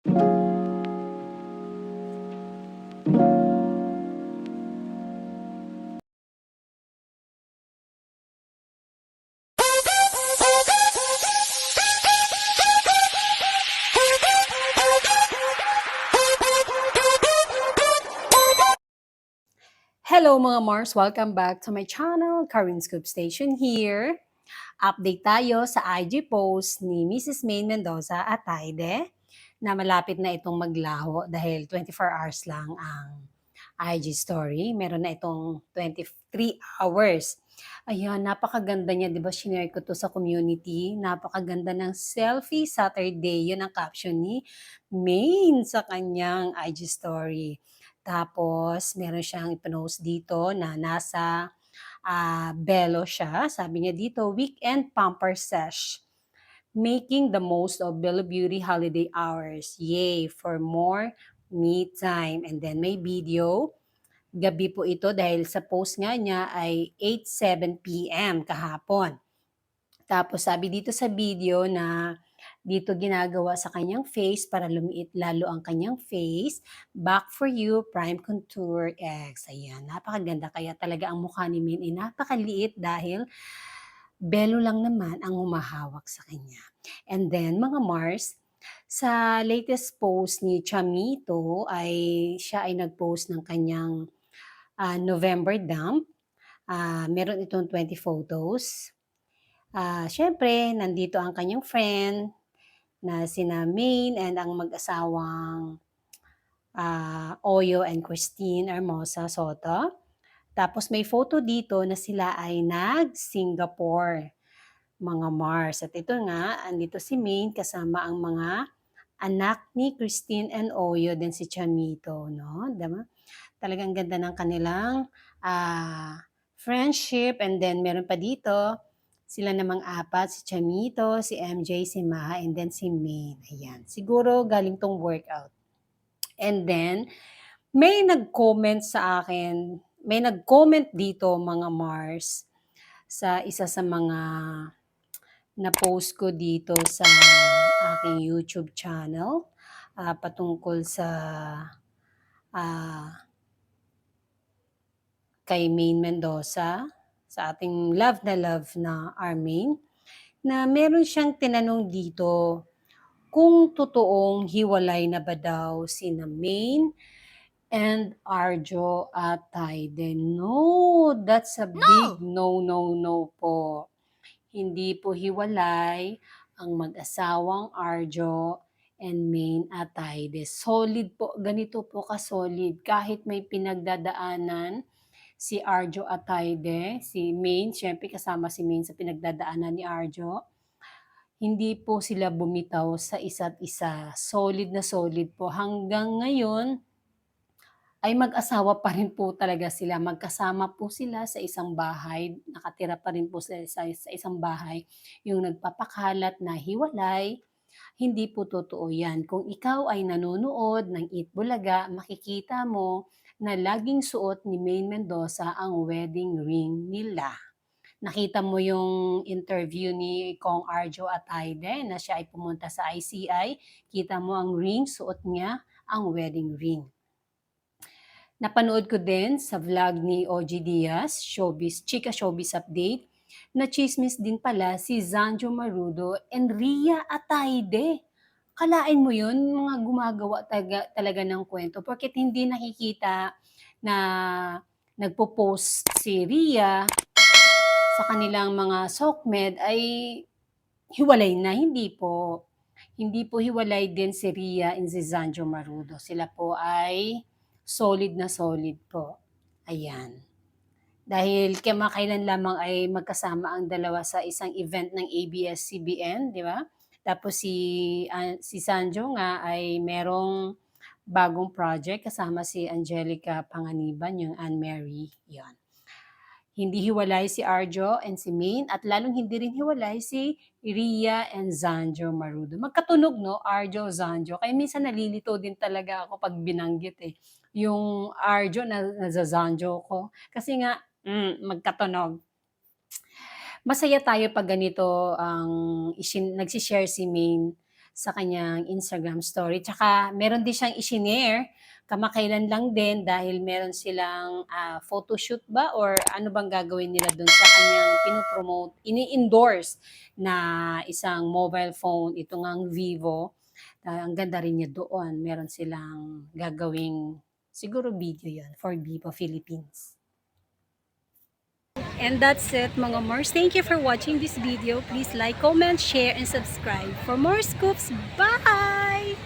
Hello mga Mars! Welcome back to my channel, Karin Scoop Station here. Update tayo sa IG post ni Mrs. Maine Mendoza at Taide na malapit na itong maglaho dahil 24 hours lang ang IG story. Meron na itong 23 hours. Ayan, napakaganda niya, di ba? Shinare ko to sa community. Napakaganda ng selfie Saturday. Yun ang caption ni Maine sa kanyang IG story. Tapos, meron siyang ipinost dito na nasa Belo siya. Sabi niya dito, weekend pamper sesh. Making the most of Belo Beauty holiday hours. Yay! For more me time. And then may video. Gabi po ito dahil sa post nga niya ay 8:07 p.m. kahapon. Tapos sabi dito sa video na dito ginagawa sa kanyang face para lumiit lalo ang kanyang face. Back for you, Prime Contour X. Ayan, napakaganda. Kaya talaga ang mukha ni Min ay napakaliit dahil belo lang naman ang humahawak sa kanya. And then, mga Mars, sa latest post ni Chamito ay siya ay nag-post ng kanyang November dump. Meron itong 20 photos. Siyempre, nandito ang kanyang friend na sina Maine and ang mag-asawang Oyo and Christine Hermosa Soto. Tapos may photo dito na sila ay nag-Singapore, mga Mars. At ito nga, andito si Maine kasama ang mga anak ni Christine and Oyo din si Chamito, no? Diba? Talagang ganda ng kanilang friendship. And then meron pa dito, sila namang apat, si Chamito, si MJ, si Maha, and then si Maine. Ayan. Siguro galing tong workout. And then, may nag-comment sa akin, may nag-comment dito mga Mars sa isa sa mga na-post ko dito sa aking YouTube channel patungkol sa kay Maine Mendoza, sa ating love na Armaine, na meron siyang tinanong dito kung totoong hiwalay na ba daw sina Maine and Arjo at Taide. No, that's a big no po. Hindi po hiwalay ang mag-asawang Arjo and Maine at Taide. Solid po, ganito po ka-solid. Kahit may pinagdadaanan si Arjo at Taide, si Maine, syempre kasama si Maine sa pinagdadaanan ni Arjo, hindi po sila bumitaw sa isa't isa. Solid na solid po. Hanggang ngayon, ay mag-asawa pa rin po talaga sila. Magkasama po sila sa isang bahay. Nakatira pa rin po sila sa isang bahay. Yung nagpapakalat na hiwalay, hindi po totoo yan. Kung ikaw ay nanonood ng Eat Bulaga, makikita mo na laging suot ni Maine Mendoza ang wedding ring nila. Nakita mo yung interview ni Kong Arjo at Aide na siya ay pumunta sa ICI. Kita mo ang ring, suot niya ang wedding ring. Napanood ko din sa vlog ni OG Diaz, Showbiz, Chika Showbiz Update, na chismis din pala si Zanjo Marudo and Ria Ataide. Kalain mo yun, mga gumagawa talaga ng kwento. Porket hindi nakikita na nagpo-post si Ria sa kanilang mga sokmed ay hiwalay na. Hindi po. Hindi po hiwalay din si Ria and si Zanjo Marudo. Sila po ay solid na solid po. Ayan. Dahil kamakailan lamang ay magkasama ang dalawa sa isang event ng ABS-CBN, di ba? Tapos si Sanjo nga ay merong bagong project kasama si Angelica Panganiban, yung Anne-Marie, yon. Hindi hiwalay si Arjo and si Maine at lalong hindi rin hiwalay si Ria and Zanjo Marudo. Magkatunog, no? Arjo, Zanjo. Kaya minsan nalilito din talaga ako pag binanggit eh. Yung Arjo na Zanjo ko. Kasi nga, magkatunog. Masaya tayo pag ganito ang nagsishare si Maine sa kanyang Instagram story. Tsaka meron din siyang i-shinare kamakailan lang din dahil meron silang photoshoot ba or ano bang gagawin nila dun sa kanyang pinopromote, ini-endorse na isang mobile phone, ito ngang Vivo. Ang ganda rin niya doon. Meron silang gagawing siguro video yon for Vivo Philippines. And that's it mga Mars. Thank you for watching this video. Please like, comment, share, and subscribe for more scoops. Bye!